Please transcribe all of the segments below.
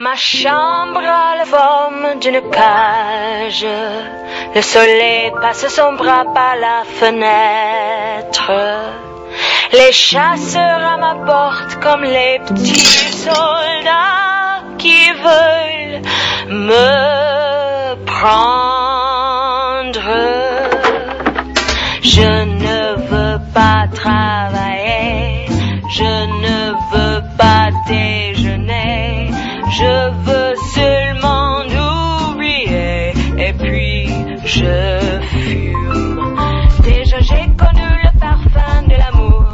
Ma chambre a la forme d'une cage. Le soleil passe son bras par la fenêtre. Les chasseurs à ma porte comme les petits soldats qui veulent me prendre. Je ne veux pas travailler, je ne veux pas déjeuner, je veux seulement oublier et puis je fume. Déjà j'ai connu le parfum de l'amour,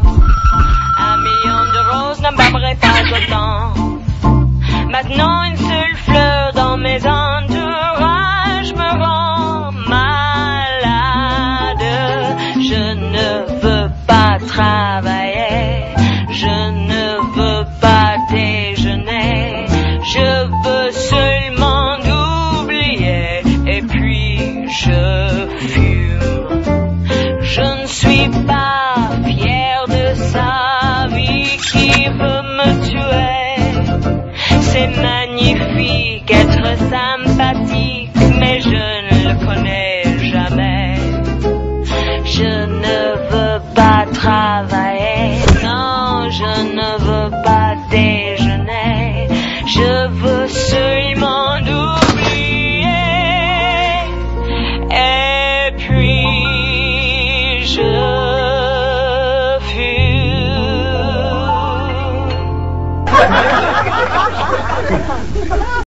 un million de roses n'en barberait pas autant. Maintenant une seule fleur dans mes entourages me rend malade. Je ne veux pas travailler, je ne veux pas déjeuner, je veux seulement oublier et puis je fume. Je ne suis pas fière de sa vie qui veut me tuer. C'est magnifique être sympathique, mais je ne le connais jamais. Je